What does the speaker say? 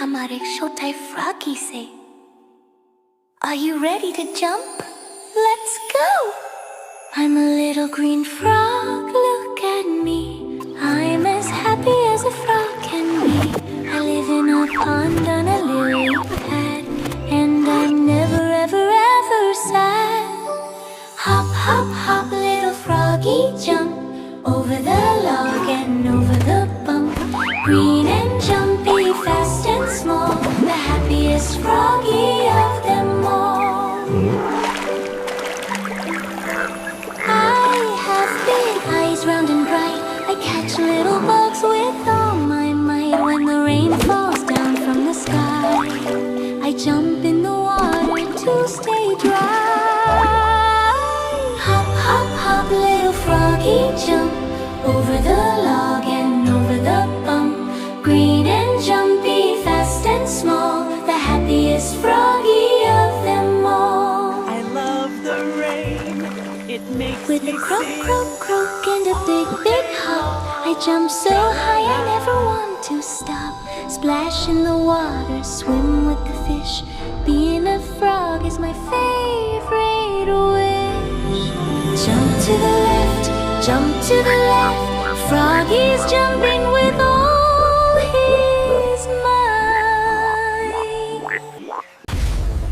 हमारे एक छोटा froggy से. Are you ready to jump? Let's go! I'm a little green frog, look at me. I'm as happy as a frog can be. I live in a pond on a lily pad, and I'm never ever ever sad. Hop, hop, hop, little froggy, jump over the log and over the bump. Green and jumpy, fast and small, the happiest froggy of them all. I have big eyes, round and bright. I catch little bugs with all my might. When the rain falls down from the sky, I jump in the water to stay dry. Hop, hop, hop, little froggy, jump over the log and over the bump. Green and jumpy, fast and small, the happiest froggy of them all. I love the rain, it makes With me a croak, sing. croak, croak and a big, big hop, I jump so high I never want to stop. Splash in the water, swim with the fish. Being a frog is my favorite wish. Jump to the left, jump to the left. Froggy's jumping with all